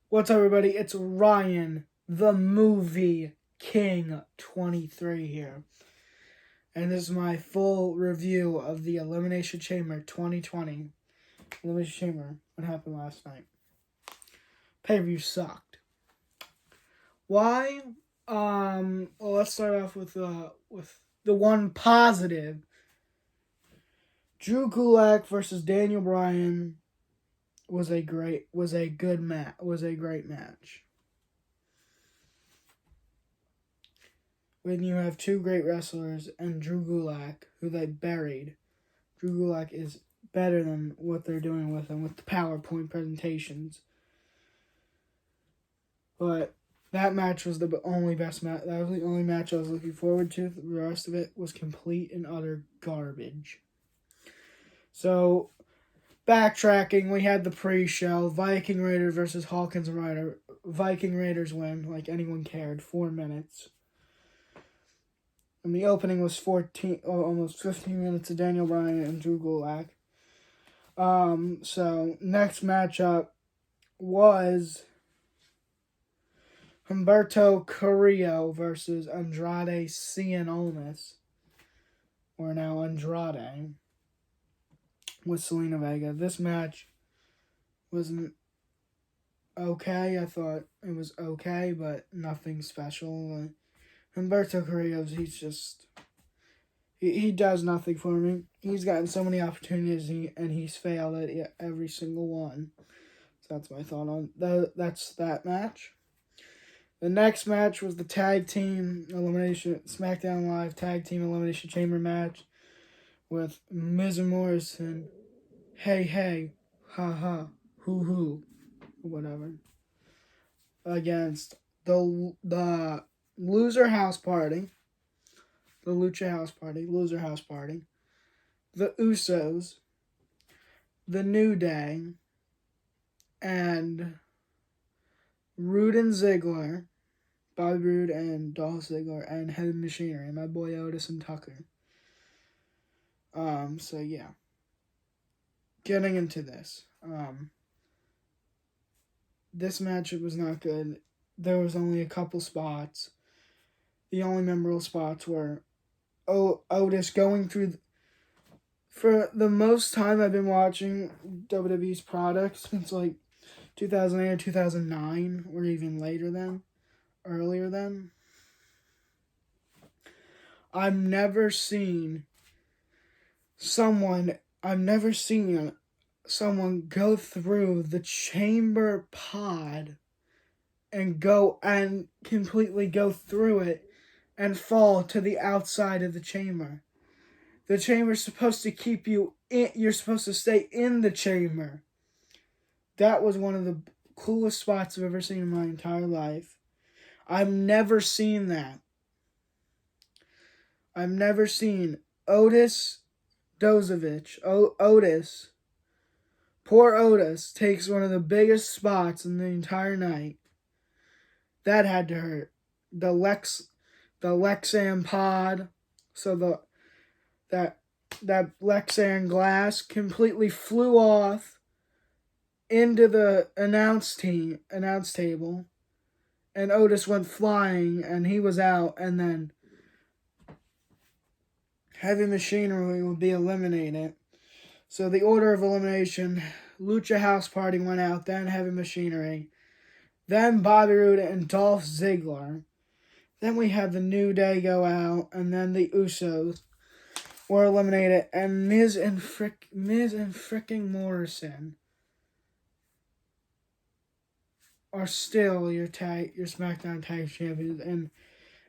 What's up, everybody? It's Ryan, the Movie King 23 here. And this is my full review of the Elimination Chamber 2020. Elimination Chamber, what happened last night. Pay-per-view sucked. Why? Well, let's start off with the one positive. Drew Gulak versus Daniel Bryan was a great match. When you have two great wrestlers and Drew Gulak, who they buried, Drew Gulak is better than what they're doing with him with the PowerPoint presentations. But that match was the only best match. That was the only match I was looking forward to. The rest of it was complete and utter garbage. So, backtracking, we had the pre-show. Viking Raiders versus Hawkins and Ryder. Viking Raiders win, like anyone cared, 4 minutes. And the opening was almost 15 minutes of Daniel Bryan and Drew Gulak. So, next matchup was Humberto Carrillo versus Andrade Cien Almas. Or now Andrade. With Selena Vega. This match wasn't okay. I thought it was okay, but nothing special. Humberto Carrillo, he does nothing for me. He's gotten so many opportunities and he's failed at every single one. So that's my thought on that's that match. The next match was the Tag Team Elimination SmackDown Live Tag Team Elimination Chamber match with Miz and Morrison. Hey, ha ha, hoo, whatever. Against the Loser House Party, the Lucha House Party, Loser House Party, the Usos, the New Day, and Rude and Ziggler, Bobby Roode and Dolph Ziggler, and Heavy Machinery, my boy Otis and Tucker. So yeah. Getting into this. This matchup was not good. There was only a couple spots. The only memorable spots were Otis going through... For the most time I've been watching WWE's products since like 2008 or 2009, or even earlier than. I've never seen someone go through the chamber pod and completely go through it and fall to the outside of the chamber. The chamber's supposed to keep you in, you're supposed to stay in the chamber. That was one of the coolest spots I've ever seen in my entire life. I've never seen that. I've never seen Otis Dozovich. Poor Otis takes one of the biggest spots in the entire night. That had to hurt. The Lexan pod, so that Lexan glass completely flew off into the announce table, and Otis went flying, and he was out, and then Heavy Machinery would be eliminated. So the order of elimination, Lucha House Party went out, then Heavy Machinery, then Bobby Roode and Dolph Ziggler. Then we had the New Day go out, and then the Usos were eliminated, and Miz and fricking Morrison are still your SmackDown Tag Champions. And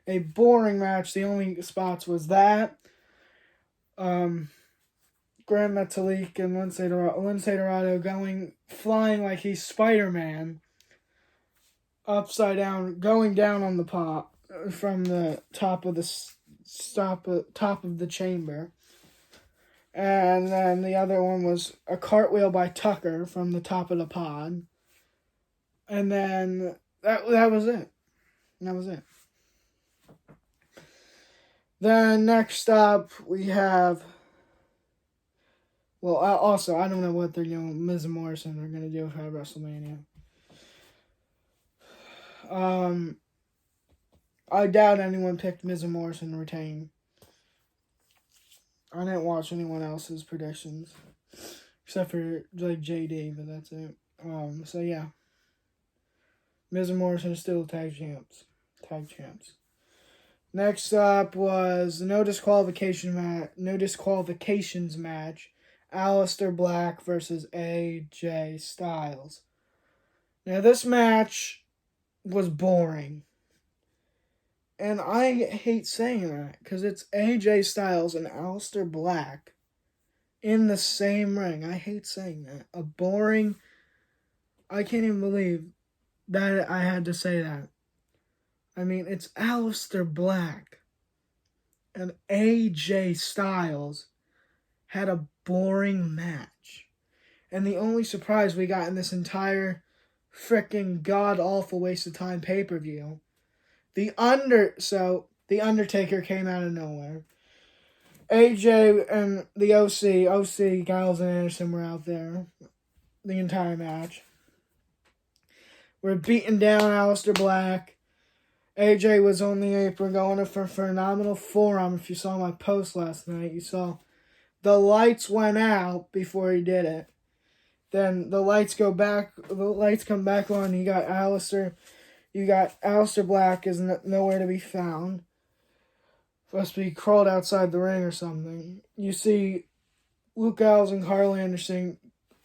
a boring match. The only spots was that. Grand Metalik and Lindsay Dorado flying like he's Spider-Man, upside down, going down on the pop from the top of the chamber. And then the other one was a cartwheel by Tucker from the top of the pod. And then that was it. That was it. Then next up we have... Well, also, I don't know what they're doing. Miz and Morrison are going to do for WrestleMania. I doubt anyone picked Miz and Morrison to retain. I didn't watch anyone else's predictions. Except for, like, JD, but that's it. So yeah. Miz and Morrison are still tag champs. Next up was no disqualifications match. Aleister Black versus AJ Styles. Now this match was boring. And I hate saying that because it's AJ Styles and Aleister Black in the same ring. I hate saying that. I can't even believe that I had to say that. I mean, it's Aleister Black and AJ Styles had a boring match. And the only surprise we got in this entire freaking god-awful waste of time pay-per-view, the Undertaker came out of nowhere. AJ and the OC, Giles and Anderson were out there the entire match. We're beating down Aleister Black. AJ was on the apron going for a phenomenal forearm. If you saw my post last night, you saw the lights went out before he did it. Then the lights come back on. You got Aleister Black is nowhere to be found. Must be crawled outside the ring or something. You see Luke Gallows and Carl Anderson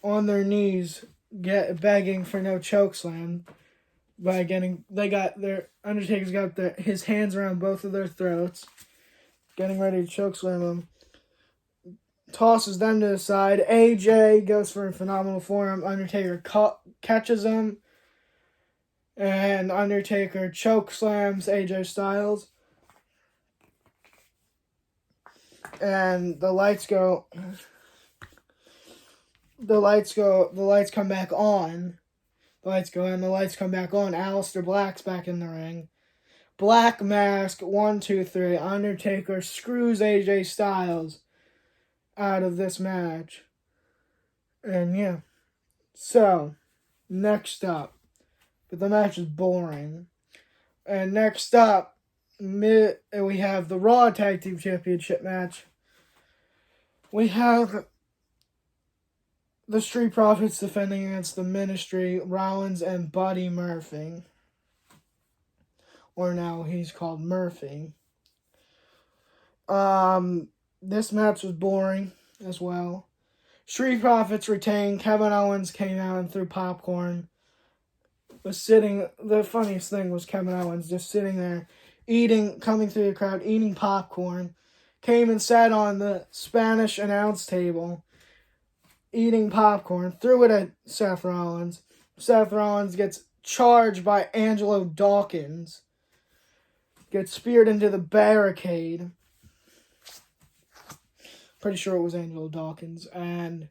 on their knees begging for no chokeslam. Undertaker's got his hands around both of their throats, getting ready to chokeslam them. Tosses them to the side. AJ goes for a phenomenal forearm. Undertaker catches him, and Undertaker chokeslams AJ Styles. And the lights come back on. The lights go in, the lights come back on. Aleister Black's back in the ring. Black mask, 1, 2, 3. Undertaker screws AJ Styles out of this match. And yeah. So, next up. But the match is boring. And next up, we have the Raw Tag Team Championship match. We have the Street Profits defending against the Ministry, Rollins and Buddy Murphy. Or now he's called Murphy. This match was boring as well. Street Profits retained. Kevin Owens came out and threw popcorn. The funniest thing was Kevin Owens just sitting there coming through the crowd, eating popcorn. Came and sat on the Spanish announce table, eating popcorn, threw it at Seth Rollins. Seth Rollins gets charged by Angelo Dawkins. Gets speared into the barricade. Pretty sure it was Angelo Dawkins. And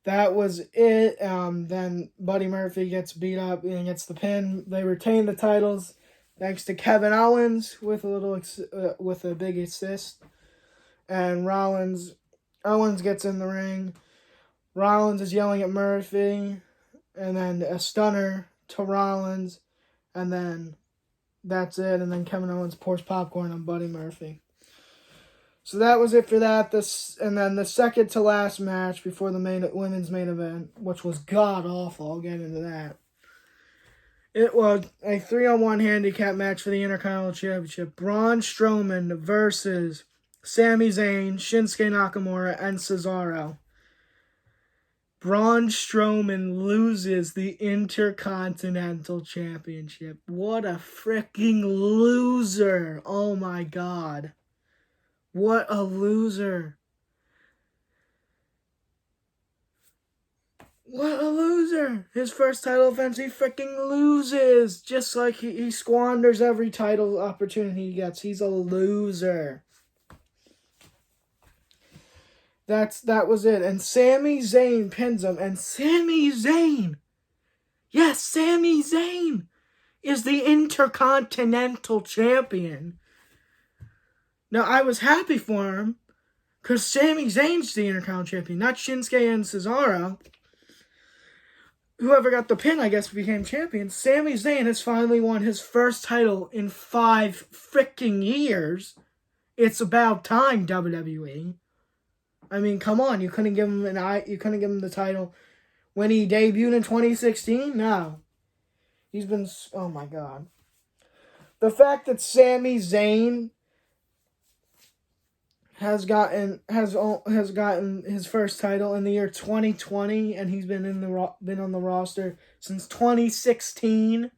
that was it. Then Buddy Murphy gets beat up and gets the pin. They retain the titles thanks to Kevin Owens with a big assist. And Owens gets in the ring. Rollins is yelling at Murphy, and then a stunner to Rollins, and then that's it. And then Kevin Owens pours popcorn on Buddy Murphy. So that was it for that. And then the second to last match before the women's main event, which was god awful. I'll get into that. It was a 3-on-1 handicap match for the Intercontinental Championship. Braun Strowman versus Sami Zayn, Shinsuke Nakamura, and Cesaro. Braun Strowman loses the Intercontinental Championship. What a freaking loser. Oh my god. What a loser. What a loser. His first title offense, he freaking loses. Just like he squanders every title opportunity he gets. He's a loser. That was it. And Sami Zayn pins him. And Sami Zayn, yes, Sami Zayn is the Intercontinental Champion. Now, I was happy for him because Sami Zayn's the Intercontinental Champion, not Shinsuke and Cesaro. whoever got the pin, I guess, became champion. Sami Zayn has finally won his first title in 5 freaking years. It's about time, WWE. I mean, come on, you couldn't give him the title when he debuted in 2016? No. He's been, oh my god. The fact that Sami Zayn has gotten his first title in the year 2020, and he's been on the roster since 2016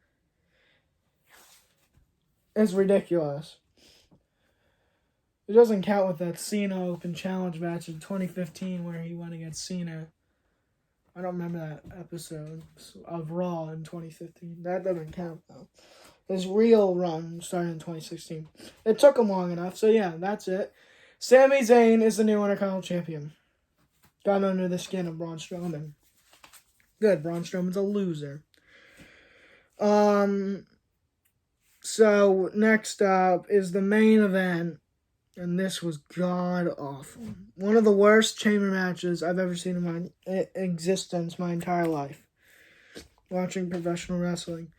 is ridiculous. It doesn't count with that Cena Open Challenge match in 2015 where he went against Cena. I don't remember that episode of Raw in 2015. That doesn't count, though. His real run started in 2016. It took him long enough, so yeah, that's it. Sami Zayn is the new Intercontinental Champion. Got under the skin of Braun Strowman. Good, Braun Strowman's a loser. So, next up is the main event. And this was god-awful. One of the worst chamber matches I've ever seen in my existence, my entire life. Watching professional wrestling.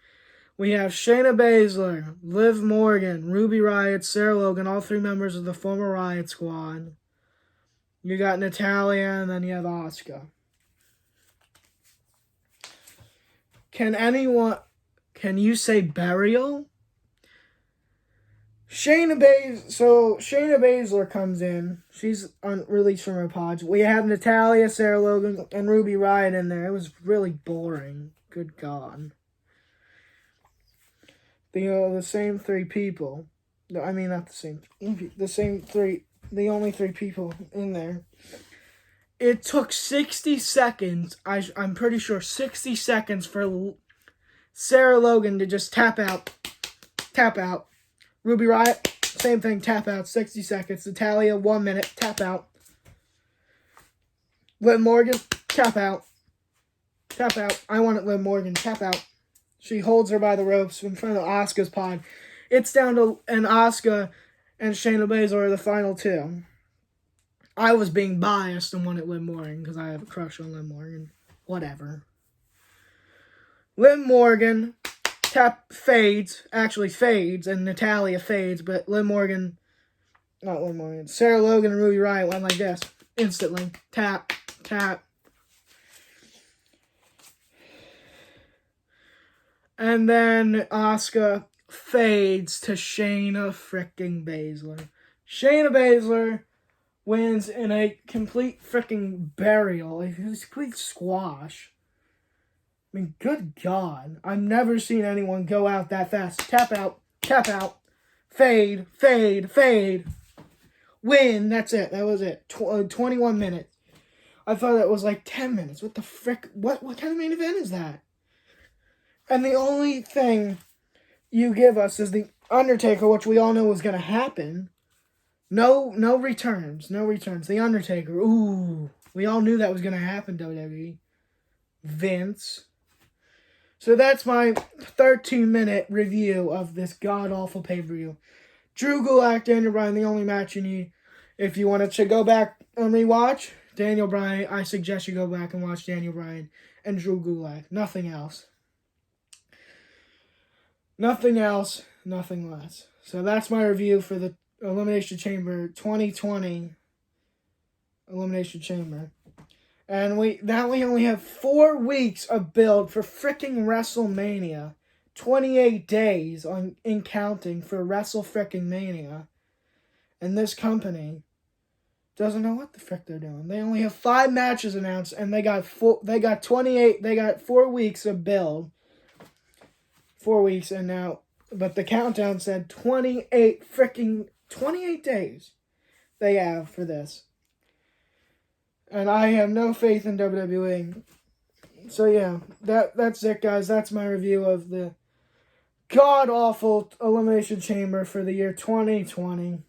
We have Shayna Baszler, Liv Morgan, Ruby Riott, Sarah Logan, all 3 members of the former Riott Squad. You got Natalya, and then you have Asuka. Can you say burial? Shayna Baszler comes in. She's released from her pods. We have Natalya, Sarah Logan, and Ruby Riott in there. It was really boring. Good God. The same 3 people. I mean, not the same. The same 3. The only 3 people in there. It took 60 seconds. I'm pretty sure 60 seconds for Sarah Logan to just tap out. Tap out. Ruby Riott, same thing, tap out, 60 seconds. Natalya, 1 minute, tap out. Liv Morgan, tap out. Tap out. I want it, Liv Morgan, tap out. She holds her by the ropes in front of Asuka's pod. It's down to Asuka and Shayna Baszler are the final 2. I was being biased and wanted Liv Morgan because I have a crush on Liv Morgan. Whatever. Liv Morgan fades, and Natalya fades, but Sarah Logan and Ruby Riott went like this, instantly, tap, tap. And then Asuka fades to Shayna freaking Baszler. Shayna Baszler wins in a complete freaking burial, a complete squash. I mean, good God. I've never seen anyone go out that fast. Tap out, fade, fade, fade. Win, that's it. That was it. 21 minutes. I thought that was like 10 minutes. What the frick? What kind of main event is that? And the only thing you give us is the Undertaker, which we all know was going to happen. No returns. The Undertaker. Ooh. We all knew that was going to happen, WWE. Vince. So that's my 13-minute review of this god-awful pay-per-view. Drew Gulak, Daniel Bryan, the only match you need. If you want to go back and rewatch Daniel Bryan, I suggest you go back and watch Daniel Bryan and Drew Gulak. Nothing else. Nothing else, nothing less. So that's my review for the Elimination Chamber 2020 Elimination Chamber. And we only have 4 weeks of build for freaking WrestleMania. 28 days in counting for Wrestle freaking Mania. And this company doesn't know what the frick they're doing. They only have 5 matches announced, and they got 4 weeks of build. 4 weeks, and now, but the countdown said 28 days they have for this. And I have no faith in WWE. So yeah, that's it, guys. That's my review of the god-awful Elimination Chamber for the year 2020.